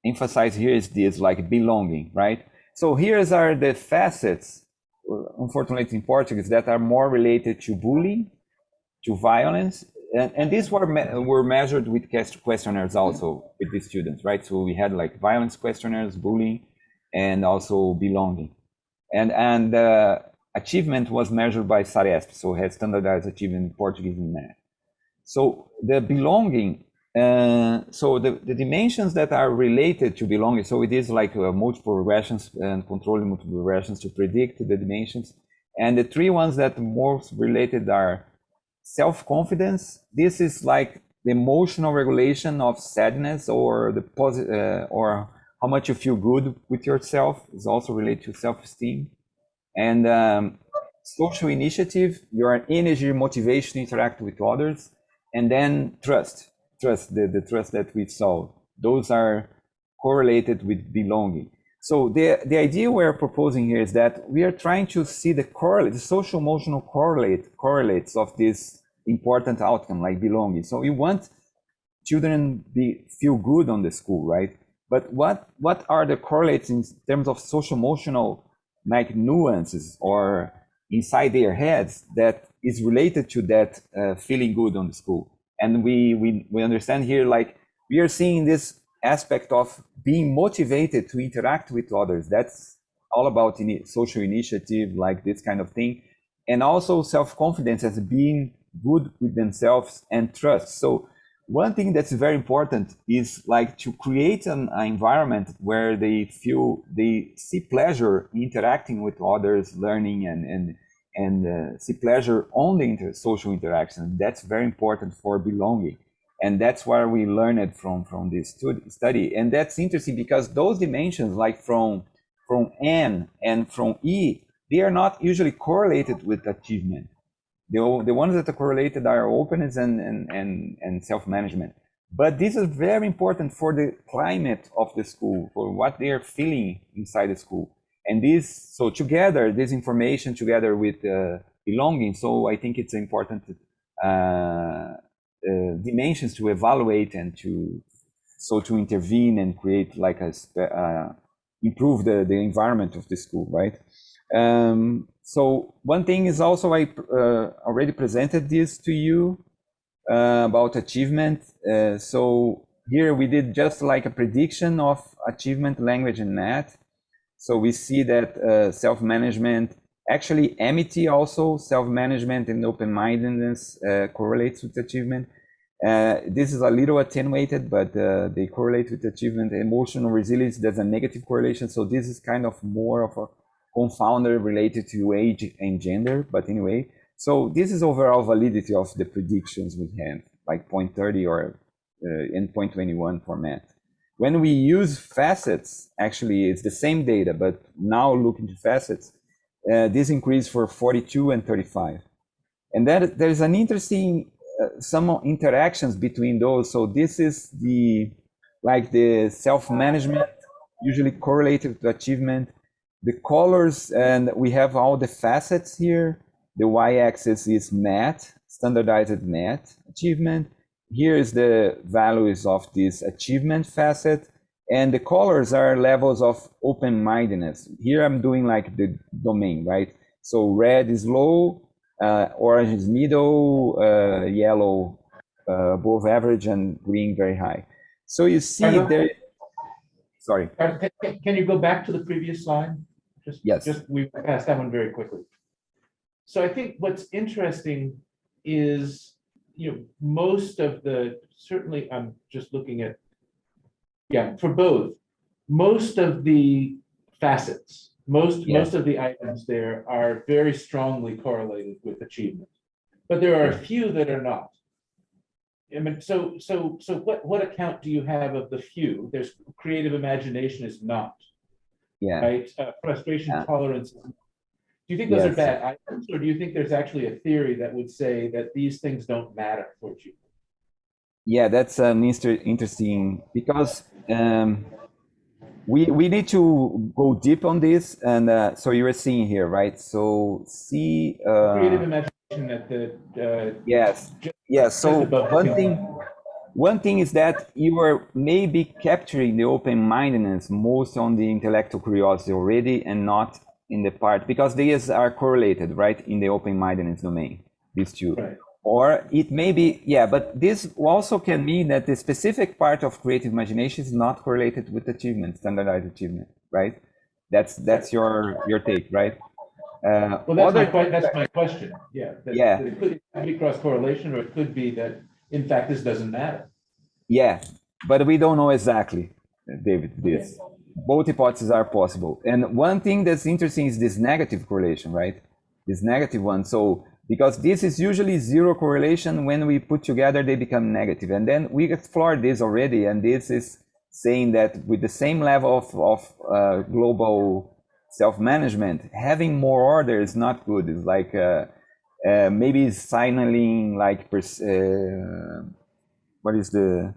emphasize here is this, like belonging, right? So here's are the facets, unfortunately in Portuguese, that are more related to bullying, to violence, and these were measured with questionnaires also with the students, right? So we had like violence questionnaires, bullying, and also belonging, and achievement was measured by SARESP, so it had standardized achievement in Portuguese and math. So the belonging, so the dimensions that are related to belonging, so it is like multiple regressions and controlling multiple regressions to predict the dimensions, and the three ones that most related are self-confidence. This is like the emotional regulation of sadness or the or how much you feel good with yourself is also related to self-esteem. And social initiative, your energy, motivation to interact with others, and then trust, the trust that we saw. Those are correlated with belonging. So the idea we're proposing here is that we are trying to see the social emotional correlates of this important outcome like belonging. So we want children feel good on the school, right? But what are the correlates in terms of social emotional like nuances or inside their heads that is related to that feeling good on the school? And we understand here, like we are seeing this aspect of being motivated to interact with others. That's all about social initiative, like this kind of thing. And also self-confidence as being good with themselves and trust. So one thing that's very important is like to create an environment where they see pleasure interacting with others, learning and see pleasure on the social interaction. That's very important for belonging. And that's where we learned from this study. And that's interesting because those dimensions, like from N and from E, they are not usually correlated with achievement. The ones that are correlated are openness and self-management. But this is very important for the climate of the school, for what they are feeling inside the school. And so together, this information together with belonging, so I think it's important dimensions to evaluate and to intervene and create like improve the environment of the school, right? So one thing is also I already presented this to you about achievement. So here we did just like a prediction of achievement, language, and math. So we see that self-management, actually amity also, self-management and open-mindedness correlates with achievement. This is a little attenuated, but they correlate with achievement. Emotional resilience, there's a negative correlation. So this is kind of more of a confounder related to age and gender, but anyway. So this is overall validity of the predictions we have, like 0.30 or in 0.21 for math. When we use facets, actually it's the same data, but now look into facets, this increased for 42 and 35. And there's an interesting, some interactions between those. So this is the self-management, usually correlated to achievement. The colors, and we have all the facets here. The y-axis is math, standardized math achievement. Here is the values of this achievement facet, and the colors are levels of open-mindedness. Here I'm doing like the domain, right? So red is low, orange is middle, yellow above average, and green very high. So you see there. Sorry. Can you go back to the previous slide? Yes. We passed that one very quickly. So I think what's interesting is, most of certainly I'm just looking at, for both, most of the facets, most of the items there are very strongly correlated with achievement, but there are a few that are not. I mean, so what account do you have of the few? There's creative imagination is not. Yeah. Right. Frustration tolerance. Do you think those are bad items, or do you think there's actually a theory that would say that these things don't matter for you? Yeah, that's an interesting, because we need to go deep on this, and so you are seeing here, right? So see creative imagination at the yes. So one thing is that you are maybe capturing the open-mindedness most on the intellectual curiosity already, and not in the part, because these are correlated, right, in the open-mindedness domain, these two. Right. Or it may be, but this also can mean that the specific part of creative imagination is not correlated with achievement, standardized achievement, right? That's your take, right? Well, that's my question. It could be cross correlation, or it could be that in fact this doesn't matter. Yeah, but we don't know exactly, David. This both hypotheses are possible. And one thing that's interesting is this negative correlation, right? This negative one. So because this is usually zero correlation. When we put together, they become negative. And then we explored this already, and this is saying that with the same level of global self-management, having more order is not good. It's like maybe signaling like what is the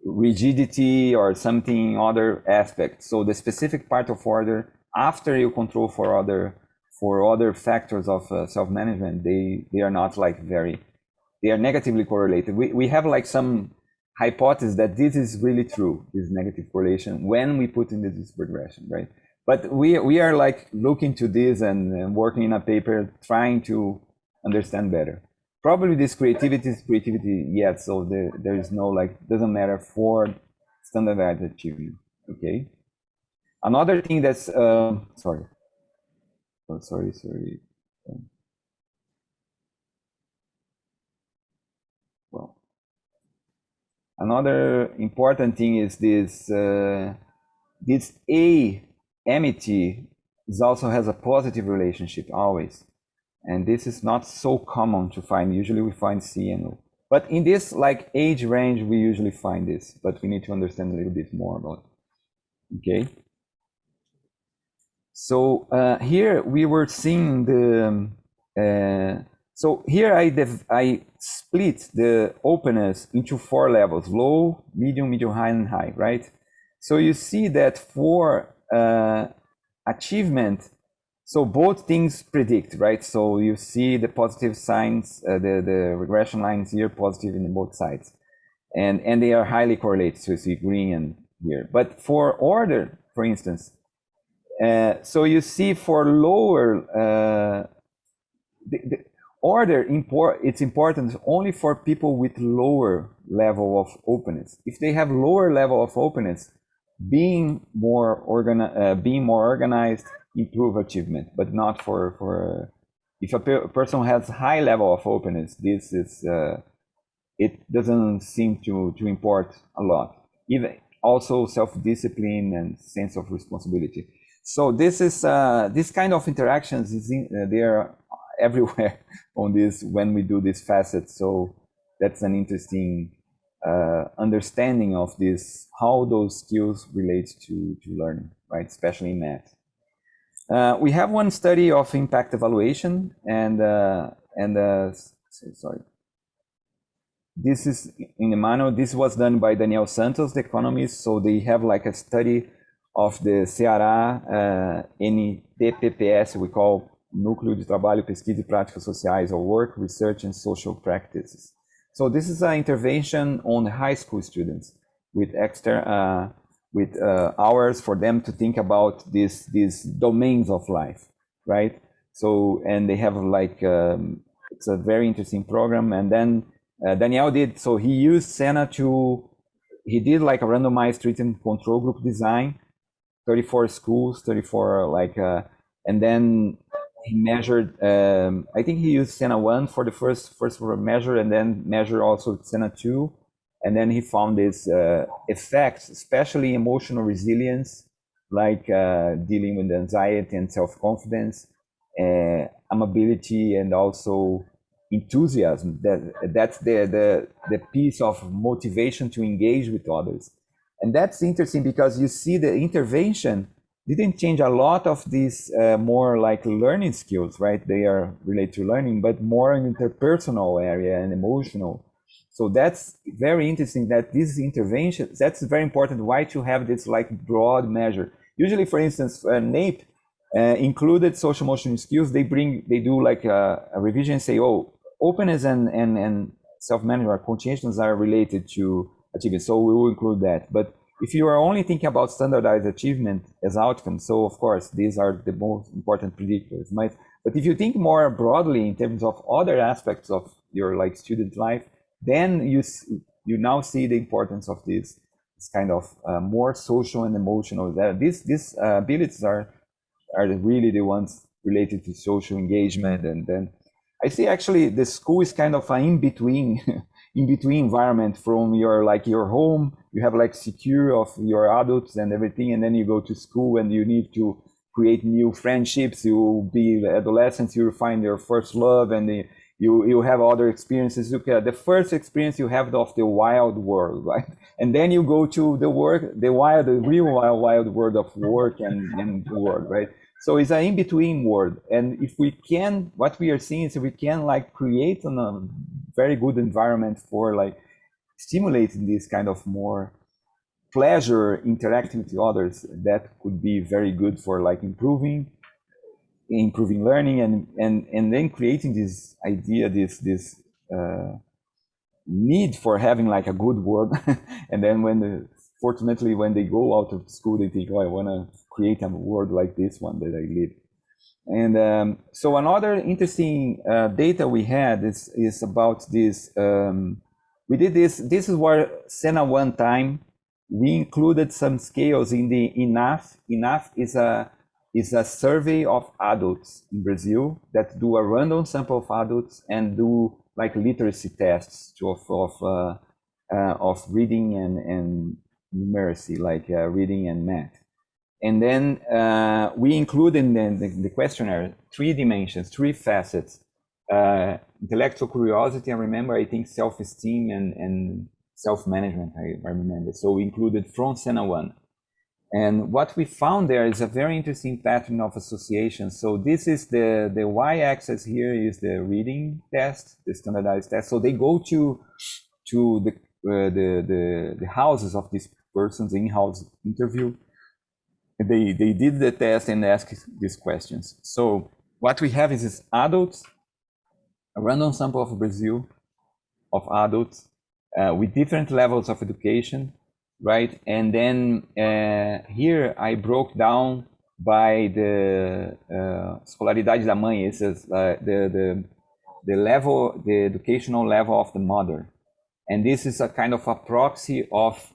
rigidity or something other aspect. So the specific part of order, after you control for other factors of self-management, they are not like they are negatively correlated. We have like some hypothesis that this is really true, this negative correlation, when we put in this regression, right? But we are like looking to this and working in a paper trying to understand better. Probably this creativity is creativity yet, so there is no like, doesn't matter for standardized achievement, okay? Another thing that's, sorry. Well, another important thing is this A-amity also has a positive relationship always. And this is not so common to find. Usually we find C and O. But in this like age range, we usually find this, but we need to understand a little bit more about it. Okay. So here we were seeing the, so here I split the openness into 4 levels: low, medium, high, and high, right? So you see that for achievement, so both things predict, right? So you see the positive signs, the regression lines here, positive in both sides. And they are highly correlated, so you see green and here. But for order, for instance, so you see for lower, the order it's important only for people with lower level of openness. If they have lower level of openness, being more organized improve achievement, but not for if a person has high level of openness, this is it doesn't seem to import a lot. Even also self-discipline and sense of responsibility. So this is this kind of interactions is they are everywhere on this when we do these facets. So that's an interesting understanding of this, how those skills relate to learning, right? Especially in math. We have one study of impact evaluation, and sorry. This is in the manual. This was done by Daniel Santos, the economist. So they have like a study of the Ceará NTPPS, we call Núcleo de Trabalho, Pesquisa e Práticas Sociais, or Work, Research, and Social Practices. So this is an intervention on high school students with extra hours for them to think about these domains of life, right? So, and they have like it's a very interesting program. And then Daniel did, so he used Senna he did like a randomized treatment control group design, 34 schools, 34 like, and then he measured, I think he used Senna 1 for the first measure, and then measure also Senna 2. And then he found these effects, especially emotional resilience, like dealing with anxiety and self-confidence, ability, and also enthusiasm. That's the piece of motivation to engage with others. And that's interesting because you see the intervention didn't change a lot of these more like learning skills, right? They are related to learning, but more in interpersonal area and emotional. So that's very interesting that this intervention, that's very important. Why to have this like broad measure? Usually, for instance, NAEP included social emotional skills. They do like a revision and say, oh, openness and self-management or conscientiousness are related to achievement. So we will include that. But if you are only thinking about standardized achievement as outcome, so of course, these are the most important predictors. But if you think more broadly in terms of other aspects of your like student life, then you now see the importance of this kind of more social and emotional. These abilities are really the ones related to social engagement. And then I see actually the school is kind of an in-between environment from your home. You have like secure of your adults and everything, and then you go to school and you need to create new friendships, you will be adolescents, you will find your first love, and you have other experiences. The first experience you have of the wild world, right? And then you go to the real wild world of work and work, right? So it's an in-between world. And if we can, what we are seeing is we can like create a very good environment for like stimulating this kind of more pleasure interacting with others, that could be very good for like improving learning and then creating this idea, this need for having like a good world. And then fortunately when they go out of school, they think, oh, I want to create a world like this one that I live. And so another interesting data we had is about this. We did this is where Sena one time we included some scales in the ENAF. ENAF is a survey of adults in Brazil that do a random sample of adults and do like literacy tests of reading and numeracy, like reading and math. And then we include in the questionnaire 3 dimensions, 3 facets: intellectual curiosity, and remember, I think self-esteem and self-management, I remember. So we included from Sena 1. And what we found there is a very interesting pattern of association. So this is the y-axis here is the reading test, the standardized test. So they go to the houses of these persons, in-house interview. They did the test and asked these questions. So what we have is adults, a random sample of Brazil, of adults with different levels of education, right? And then here I broke down by the escolaridade da mãe. It says the level, the educational level of the mother, and this is a kind of a proxy of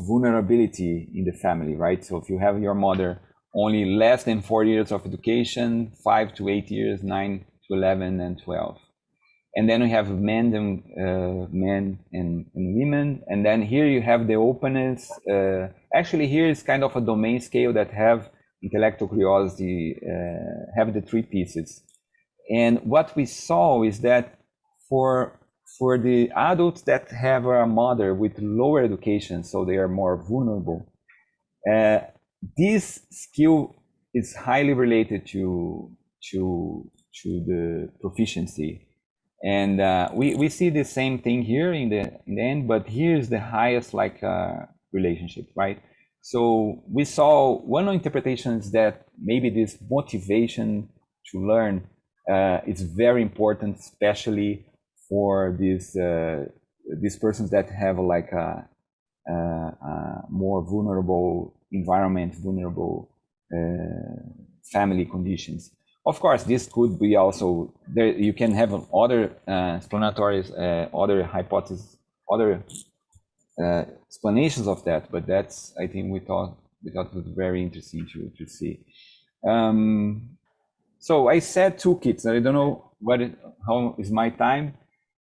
vulnerability in the family, right? So if you have your mother only less than 4 years of education, 5 to 8 years, 9 to 11 and 12. And then we have men and women. And then here you have the openness. Actually, here is kind of a domain scale that have intellectual curiosity, have the 3 pieces. And what we saw is that for the adults that have a mother with lower education, so they are more vulnerable, this skill is highly related to the proficiency. And we see the same thing here in the end, but here's the highest like relationship, right? So we saw one interpretation is that maybe this motivation to learn is very important, especially for these persons that have like a more vulnerable environment, vulnerable family conditions. Of course, this could be also there. You can have other explanatories, other hypotheses, other explanations of that. But that's, I think, we thought it was very interesting to see. So I said toolkits. I don't know how is my time,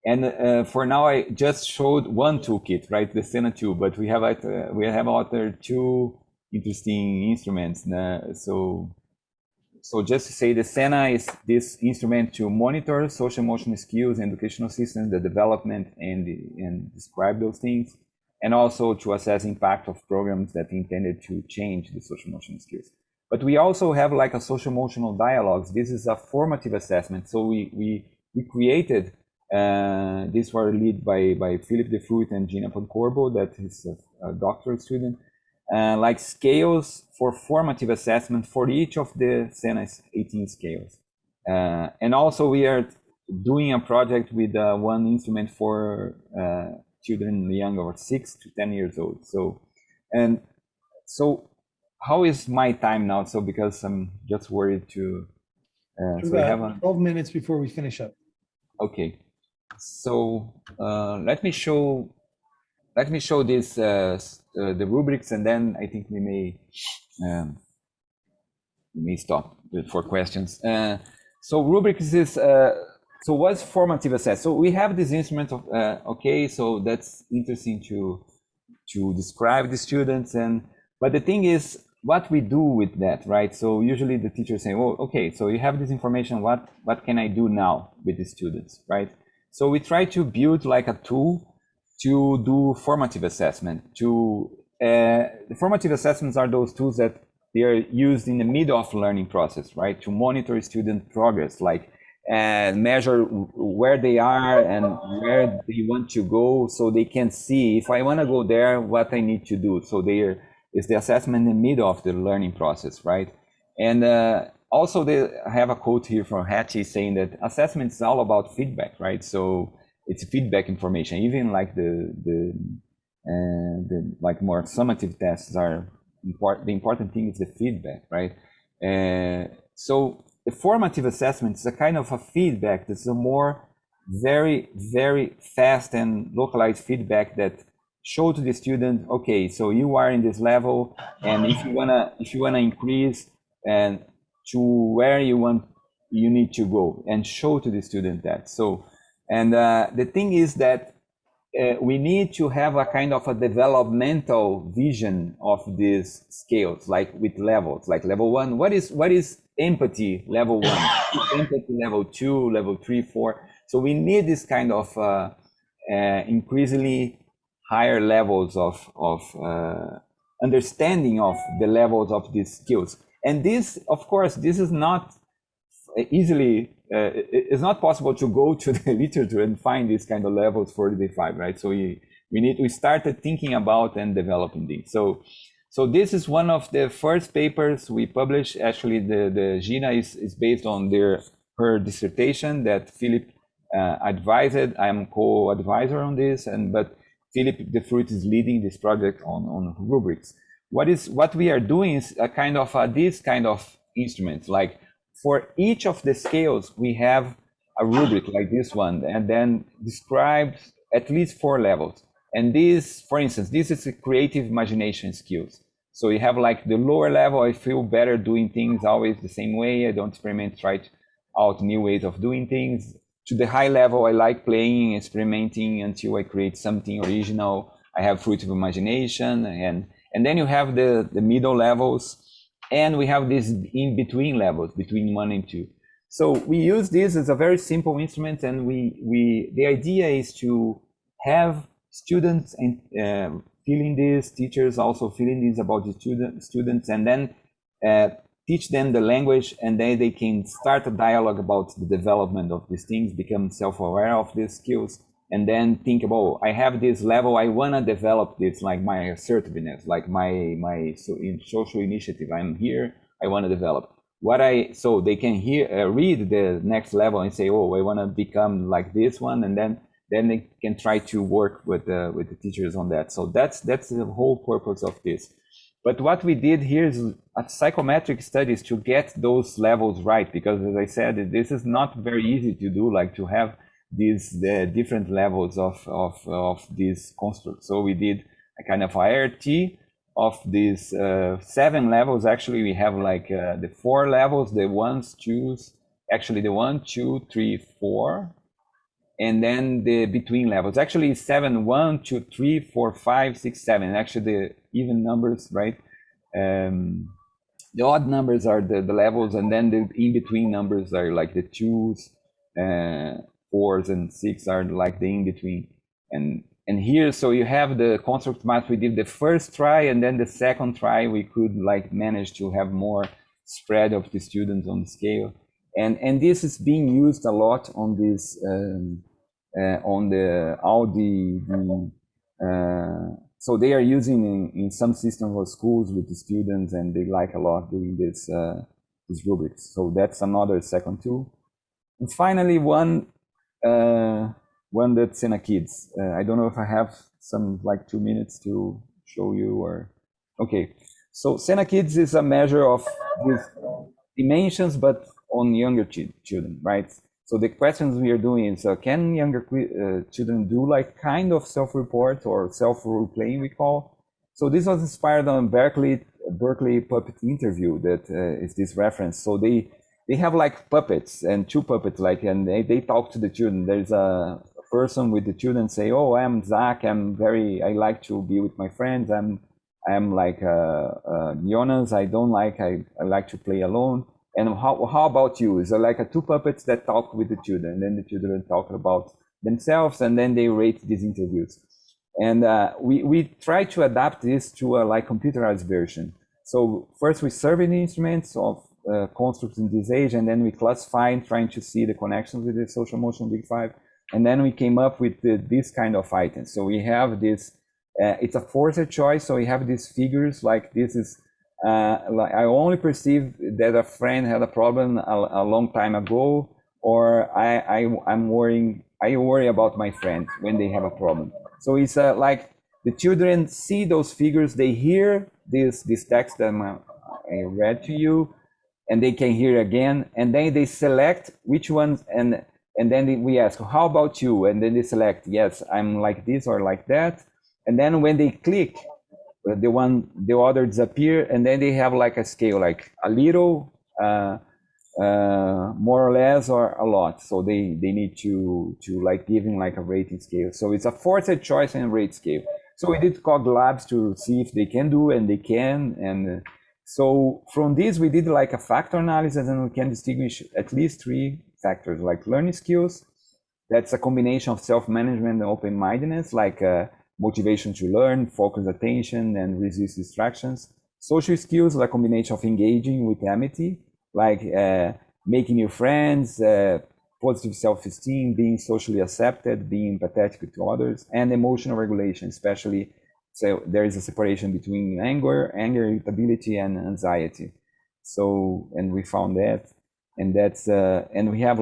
and for now I just showed one toolkit, right? The Sena 2, but we have other 2 interesting instruments. So just to say, the Sena is this instrument to monitor social emotional skills and educational systems, the development and describe those things, and also to assess impact of programs that intended to change the social emotional skills. But we also have like a social emotional dialogues. This is a formative assessment. So we created, these were led by Philip De Fruit and Gina Poncorbo, that is a doctoral student. Like scales for formative assessment for each of the Sena's 18 scales. And also we are doing a project with one instrument for children young or 6 to 10 years old. So how is my time now? So because I'm just worried to, so we have 12 minutes before we finish up. Okay. So let me show this the rubrics, and then I think we may stop for questions. So rubrics is so what's formative assess? So we have this instrument of okay, so that's interesting to describe the students, but the thing is what we do with that, right? So usually the teachers say, "Oh, okay, so you have this information. What can I do now with the students, right?" So we try to build like a tool to do formative assessment. The formative assessments are those tools that they are used in the middle of learning process, right? To monitor student progress, like measure where they are and where they want to go, so they can see if I want to go there, what I need to do. So is the assessment in the middle of the learning process, right? And also they have a quote here from Hattie saying that assessment is all about feedback, right? So it's feedback information. Even like the like more summative tests are important. The important thing is the feedback, right? So the formative assessment is a kind of a feedback that's a more very, very fast and localized feedback that show to the student, okay, so you are in this level, and if you wanna increase and to where you need to go, and show to the student that. So, and the thing is that we need to have a kind of a developmental vision of these scales, like with levels, like level 1. What is empathy level 1? Empathy level 2, level 3, 4. So we need this kind of increasingly higher levels of understanding of the levels of these skills. And this, of course, this is not easily, it's not possible to go to the literature and find these kind of levels for the D5, right? So we started thinking about and developing these. So this is one of the first papers we published. Actually, the Gina is based on her dissertation that Philip advised. I'm co-advisor on this, but Philip de Fruit is leading this project on rubrics. What we are doing is a kind of this kind of instruments. Like for each of the scales, we have a rubric like this one, and then describes at least 4 levels. And this, for instance, this is a creative imagination skills. So you have like the lower level, I feel better doing things always the same way. I don't experiment, try out new ways of doing things. To the high level, I like playing, experimenting until I create something original. I have fruitive imagination, and then you have the middle levels, and we have these in-between levels, between 1 and 2. So we use this as a very simple instrument, and the idea is to have students and feeling this, teachers also feeling this about the students, and then teach them the language, and then they can start a dialogue about the development of these things, become self-aware of these skills, and then think about, I have this level, I want to develop this, like my assertiveness, like my social initiative. I'm here, I want to develop. So they can read the next level and say, oh, I want to become like this one, and then they can try to work with the teachers on that. So that's the whole purpose of this. But what we did here is a psychometric studies to get those levels right, because as I said, this is not very easy to do, like to have the different levels of these constructs. So we did a kind of IRT of these 7 levels. Actually, we have like the 4 levels, the 1, 2, actually the 1, 2, 3, 4, and then the between levels. Actually 7, 1, 2, 3, 4, 5, 6, 7. Actually the even numbers, right? The odd numbers are the levels, and then the in-between numbers are like the 2s, 4s, and 6 are like the in-between. And here, so you have the construct math. We did the first try, and then the second try we could like manage to have more spread of the students on the scale. And this is being used a lot on this so they are using in some systems or schools with the students, and they like a lot doing this rubrics. So that's another second tool. And finally, one that's Sena Kids. I don't know if I have some like 2 minutes to show you, or okay. So Sena Kids is a measure of these dimensions, but on younger children, right? So the questions we are doing is, can younger children do like kind of self-report or self-role-playing, we call? So this was inspired on Berkeley puppet interview that is this reference. So they have like puppets, and 2 puppets, like, and they talk to the children. There's a person with the children say, oh, I'm Zach, I like to be with my friends, I'm like Jonas, I don't like, I like to play alone. And how about you? Is it like two puppets that talk with the children, and then the children talk about themselves, and then they rate these interviews. And we try to adapt this to a like computerized version. So first we survey the instruments of constructs in this age, and then we classify, trying to see the connections with the social emotional big five. And then we came up with this kind of items. So we have this, it's a forced choice. So we have these figures like this is, like I only perceive that a friend had a problem a long time ago, or I worry about my friend when they have a problem. So it's like the children see those figures, they hear this text that I read to you, and they can hear again, and then they select which ones, and then we ask, how about you? And then they select, yes, I'm like this or like that. And then when they click, the other disappear, and then they have like a scale, like a little, more or less, or a lot. So they need to like giving like a rating scale. So it's a forced choice and rate scale. So we did Cog Labs to see if they can do, and they can. And so from this, we did like a factor analysis, and we can distinguish at least 3 factors, like learning skills. That's a combination of self-management and open-mindedness, like motivation to learn, focus attention, and resist distractions. Social skills, like a combination of engaging with empathy, like making new friends, positive self-esteem, being socially accepted, being empathetic to others, and emotional regulation, especially. So there is a separation between anger, irritability, and anxiety. So, and we found that. And that's and we have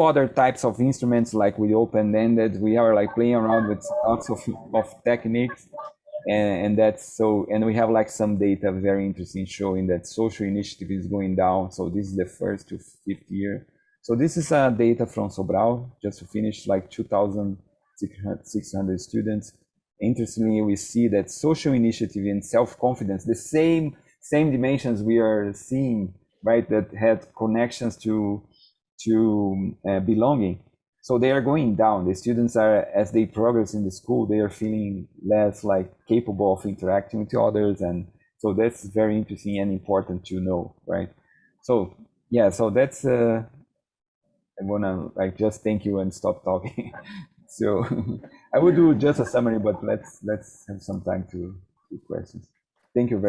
other types of instruments, like with open-ended. We are like playing around with lots of techniques, and that's so. And we have like some data very interesting showing that social initiative is going down. So this is the 1st to 5th year. So this is data from Sobral, just to finish, like 2,600 students. Interestingly, we see that social initiative and self-confidence, the same dimensions we are seeing, right, that had connections to belonging. So they are going down. The students are, as they progress in the school, they are feeling less like capable of interacting with others. And so that's very interesting and important to know, right? So yeah, so that's, I wanna like just thank you and stop talking. So I would do just a summary, but let's have some time to questions. Thank you very much.